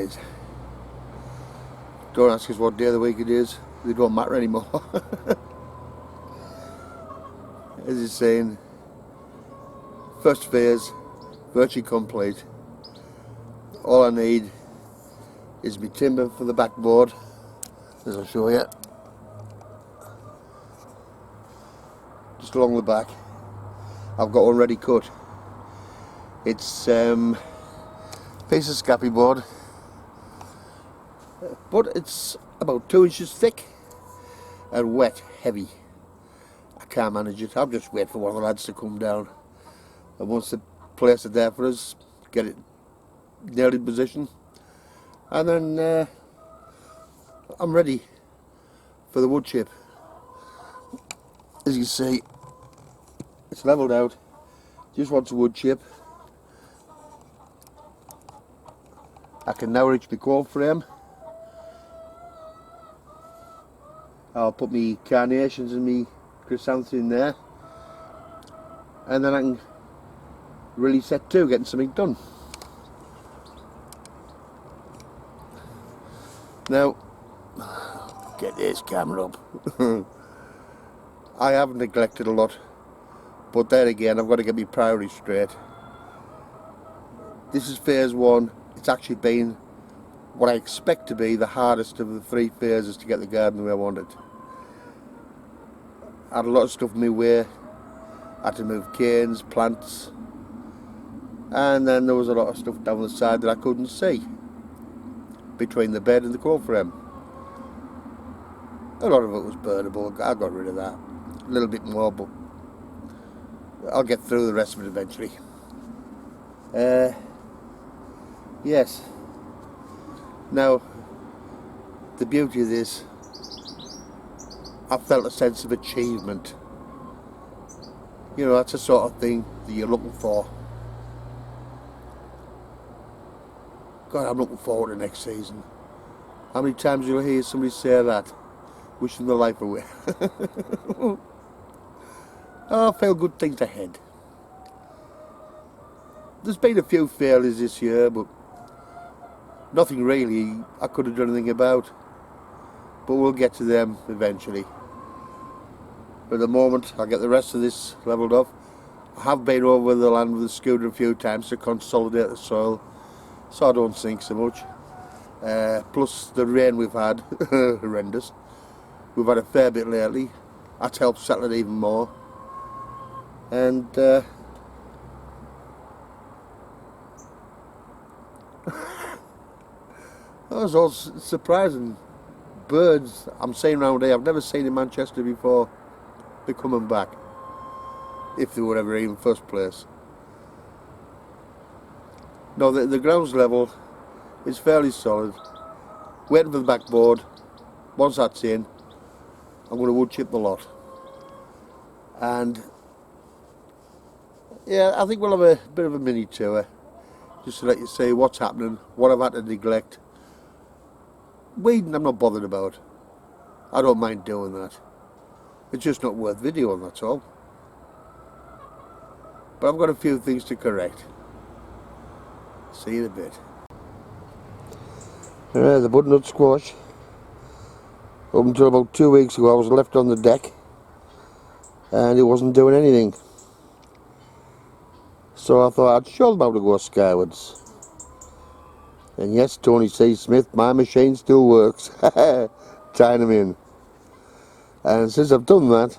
Right. Don't ask us what day of the week it is. They don't matter anymore. As he's saying, first phase, virtually complete. All I need is my timber for the backboard, as I'll show you. Just along the back. I've got one ready cut. It's a piece of scrappy board, but it's about 2 inches thick and wet, heavy. I can't manage it. I'll just wait for one of the lads to come down, and once they place it there for us, get it nailed in position, and then I'm ready for the wood chip. As you see, it's levelled out. Just wants a wood chip. I can now reach my cold frame. I'll put my carnations and my chrysanthemums in there, and then I can really set to getting something done. Now, get this camera up. I have neglected a lot, but there again, I've got to get my priorities straight. This is phase 1. It's actually been what I expect to be the hardest of the 3 phases to get the garden the way I want it. I had a lot of stuff in my way. I had to move canes, plants, and then there was a lot of stuff down the side that I couldn't see between the bed and the cold frame. A lot of it was burnable. I got rid of that. A little bit more, but I'll get through the rest of it eventually. Yes. Now, the beauty of this, I felt a sense of achievement. You know, that's the sort of thing that you're looking for. God, I'm looking forward to next season. How many times you'll hear somebody say that, wishing their life away. Oh, I feel good things ahead. There's been a few failures this year, but nothing really I could have done anything about. But we'll get to them eventually. But at the moment, I'll get the rest of this levelled off. I have been over the land with a scooter a few times to consolidate the soil, so I don't sink so much. Plus the rain we've had, horrendous. We've had a fair bit lately. That's helped settle it even more. And that was all surprising. Birds I'm seeing around here, I've never seen in Manchester before. They're coming back, if they were ever in the first place. No, the grounds level is fairly solid. Waiting for the backboard. Once that's in, I'm going to wood chip the lot. And yeah, I think we'll have a bit of a mini tour, just to let you see what's happening, what I've had to neglect. Weeding I'm not bothered about. I don't mind doing that. It's just not worth videoing, that's all. But I've got a few things to correct. See you in a bit. The butternut squash. Up until about 2 weeks ago I was left on the deck and it wasn't doing anything. So I thought I'd show them how to go skywards. And yes, Tony C. Smith, my machine still works. Tying them in. And since I've done that,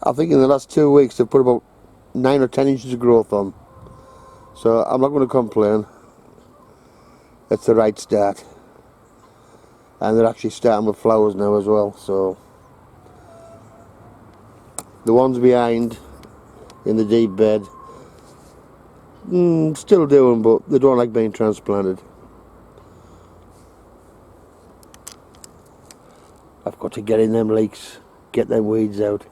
I think in the last 2 weeks they've put about 9 or 10 inches of growth on. So I'm not going to complain. It's the right start. And they're actually starting with flowers now as well. So the ones behind in the deep bed, still doing, but they don't like being transplanted. I've got to get in them leaks, get them weeds out.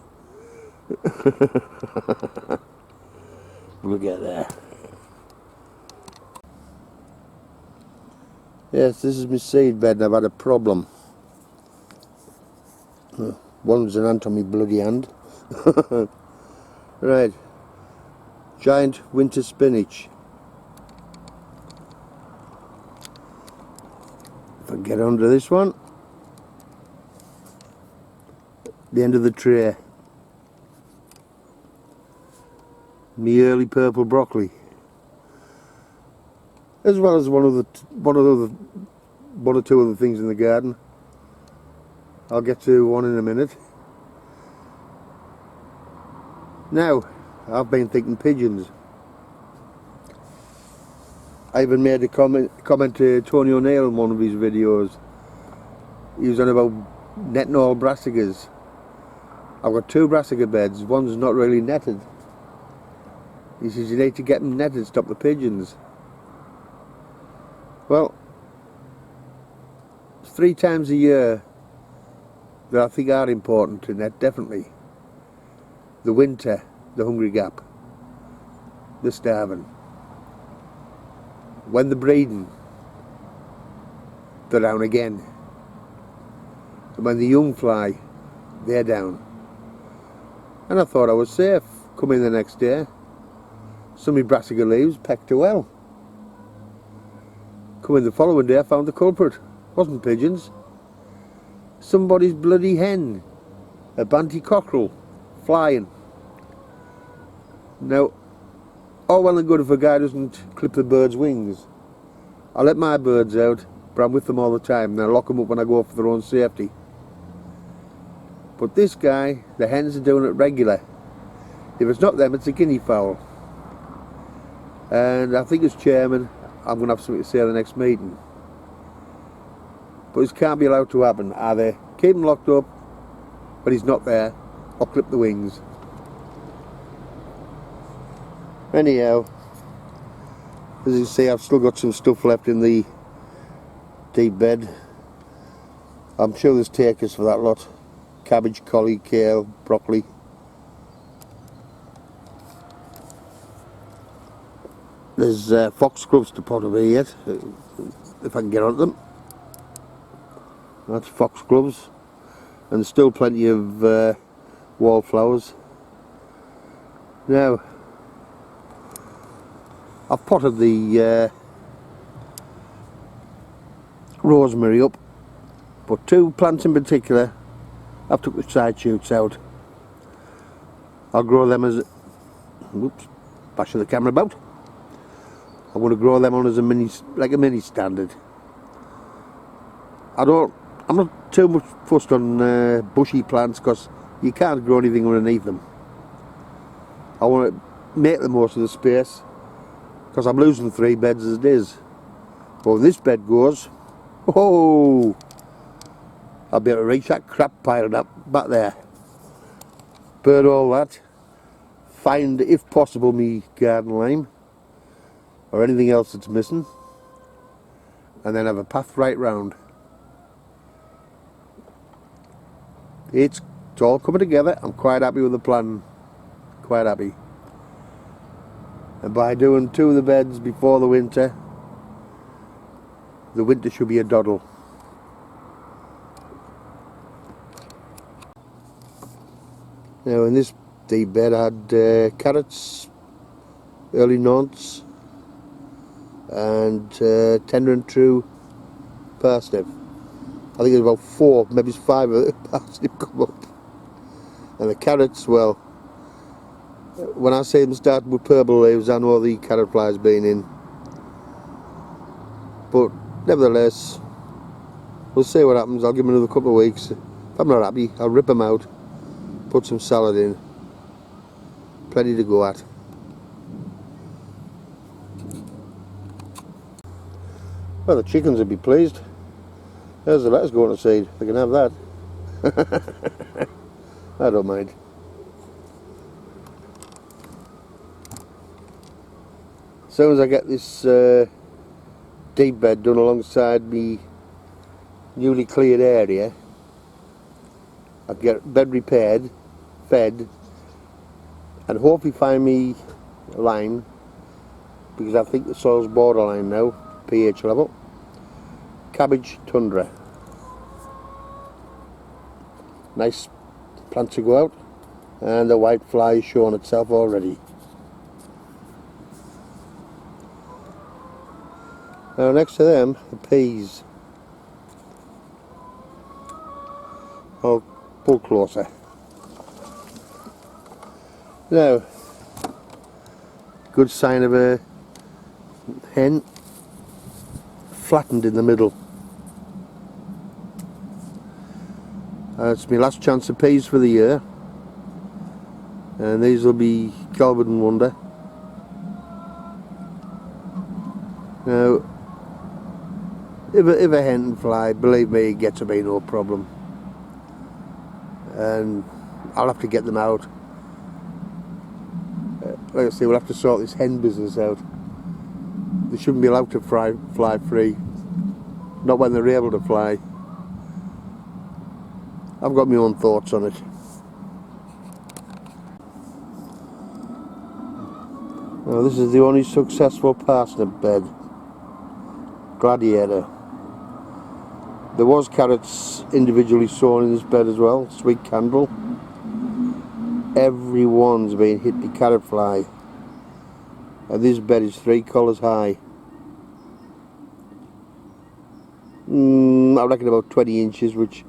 We'll get there. Yes, this is my seed bed and I've had a problem. One's an ant on my bloody hand. Right. Giant winter spinach. If I get onto this one, the end of the tray, me early purple broccoli, as well as one or two other things in the garden. I'll get to one in a minute. Now, I've been thinking pigeons. I even made a comment to Tony O'Neill in one of his videos. He was on about netting all brassicas. I've got 2 brassica beds, one's not really netted. He says you need to get them netted to stop the pigeons. Well, 3 times a year that I think are important to net, definitely. The winter, the hungry gap, the starving. When they're breeding, they're down again. And when the young fly, they're down. And I thought I was safe. Come in the next day, some of my brassica leaves pecked to well. Come in the following day, I found the culprit. Wasn't pigeons. Somebody's bloody hen, a banty cockerel, flying. Now, all well and good if a guy doesn't clip the bird's wings. I let my birds out, but I'm with them all the time, and I lock them up when I go for their own safety. But this guy, the hens are doing it regular. If it's not them, it's a guinea fowl. And I think as chairman, I'm going to have something to say at the next meeting. But this can't be allowed to happen. Either keep him locked up when he's not there, or clip the wings. Anyhow, as you see, I've still got some stuff left in the deep bed. I'm sure there's takers for that lot. Cabbage, collie, kale, broccoli. There's foxgloves to pot over here, if I can get on them. That's foxgloves. And there's still plenty of wallflowers. Now, I've potted the rosemary up, but 2 plants in particular, I've took the side shoots out. I'll grow them as, whoops, bashing the camera about. I'm going to grow them on as a mini standard. I'm not too much fussed on bushy plants because you can't grow anything underneath them. I want to make the most of the space because I'm losing 3 beds as it is. But when this bed goes, oh, I'll be able to reach that crap piled up back there. Burn all that. Find, if possible, me garden lime or anything else that's missing, and then have a path right round. It's all coming together. I'm quite happy with the plan. Quite happy. And by doing 2 of the beds before the winter should be a doddle. Now in this deep bed I had carrots, early nonce, and tender and true parsnip. I think there's about 4, maybe 5 of the parsnip come up. And the carrots, well, when I say them start with purple leaves, I know the carrot fly's been in. But nevertheless, we'll see what happens. I'll give them another couple of weeks. If I'm not happy, I'll rip them out, put some salad in. Plenty to go at. Well, the chickens would be pleased. There's the lettuce going to seed. They can have that. I don't mind. As soon as I get this deep bed done alongside the newly cleared area, I'll get bed repaired, fed, and hopefully find me lime, because I think the soil's borderline now, pH level. Cabbage tundra. Nice plant to go out, and the white fly is showing itself already. Now next to them, the peas. I'll pull closer. Now, good sign of a hen, flattened in the middle. It's my last chance of peas for the year, and these will be Calvert and Wonder. Now, if a hen can fly, believe me, it gets to be no problem, and I'll have to get them out. Like I say, we'll have to sort this hen business out. They shouldn't be allowed to fly free, not when they're able to fly. I've got my own thoughts on it. Now, this is the only successful parsnip bed, Gladiator. There was carrots individually sown in this bed as well, Sweet Candle. Everyone's been hit by carrot fly, and this bed is 3 colours high. I reckon about 20 inches, which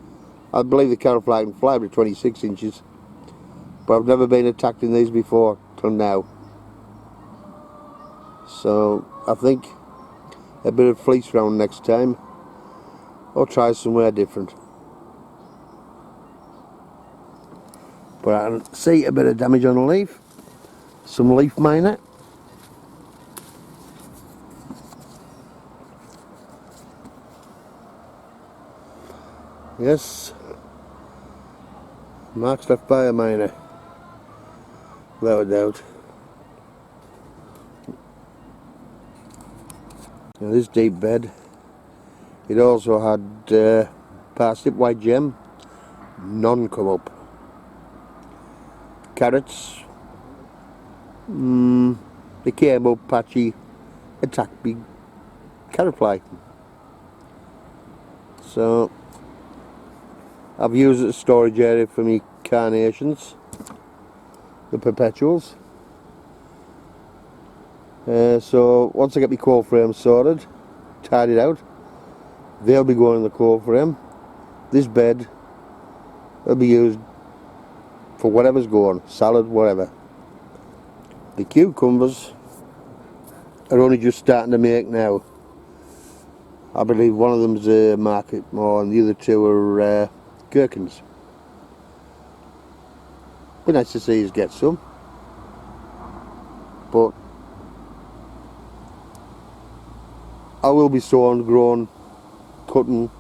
I believe the carrot fly can fly to 26 inches, but I've never been attacked in these before till now. So I think a bit of fleece round next time, or try somewhere different. But I can see a bit of damage on the leaf, some leaf miner. Yes, marks left by a miner, without a doubt. Now this deep bed, it also had parsnip, white gem, none come up. Carrots, they came up patchy, attacked big carrot fly. So I've used it as a storage area for me carnations, the perpetuals. So once I get my coal frame sorted, tidied out, they'll be going in the coal frame. This bed will be used for whatever's going, salad, whatever. The cucumbers are only just starting to make now. I believe one of them's a market more and the other two are gherkins. Be nice to see us get some, but I will be sowing, growing, cutting,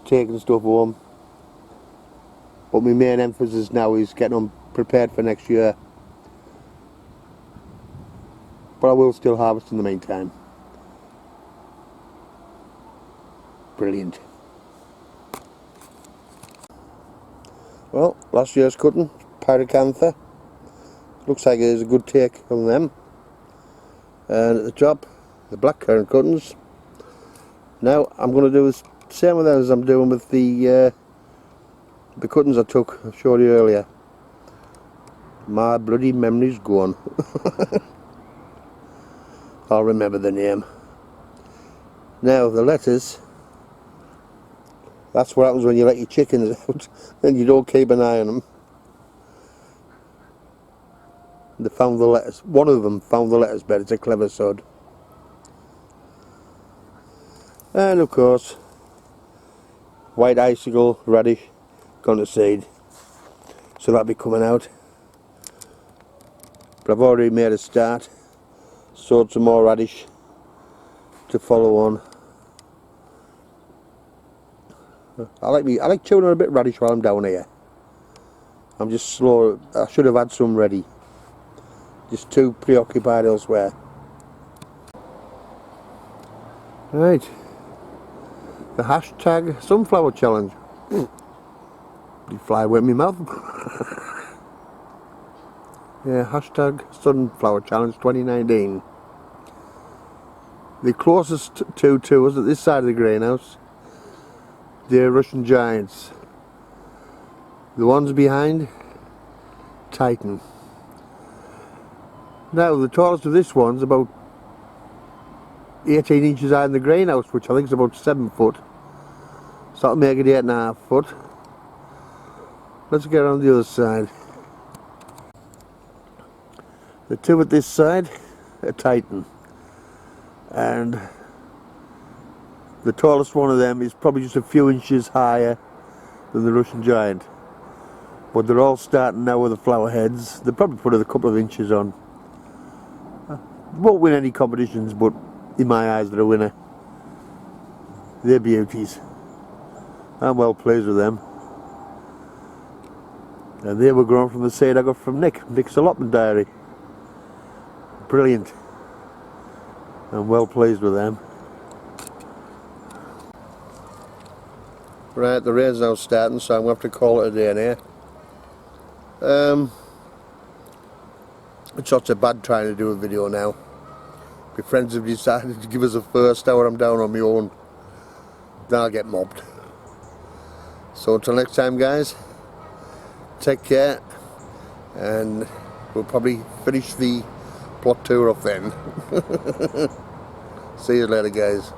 taking stuff home. But my main emphasis now is getting them prepared for next year. But I will still harvest in the meantime. Brilliant. Well, last year's cutting, pyracantha. Looks like there's a good take on them. And at the top, the blackcurrant cuttings. Now I'm going to do the same with them as I'm doing with the cuttings I showed you earlier. My bloody memory's gone. I'll remember the name. Now the lettuce, that's what happens when you let your chickens out and you don't keep an eye on them. They found the lettuce. One of them found the lettuce bed. It's a clever sod. And of course, white icicle radish gone to seed, so that'll be coming out. But I've already made a start, sowed some more radish to follow on. I like chewing on a bit of radish while I'm down here. I'm just slow. I should have had some ready. Just too preoccupied elsewhere. Right. The hashtag sunflower challenge. You fly with me mouth. Yeah, hashtag sunflower challenge 2019. The closest to us at this side of the greenhouse, they're Russian giants. The ones behind, Titan. Now the tallest of this one's about 18 inches high in the greenhouse, which I think is about 7 foot. So that'll make it 8.5 foot. Let's get on the other side. The two at this side are Titan, and the tallest one of them is probably just a few inches higher than the Russian giant. But they're all starting now with the flower heads. They'll probably put a couple of inches on. Won't win any competitions, but in my eyes they're a winner. They're beauties. I'm well pleased with them. And they were grown from the seed I got from Nick's allotment diary. Brilliant. I'm well pleased with them. Right, the rain's now starting, so I'm going to have to call it a day in here. It's not so bad trying to do a video now. My friends have decided to give us a first hour. I'm down on my own. Then I'll get mobbed. So until next time, guys, take care, and we'll probably finish the plot tour off then. See you later, guys.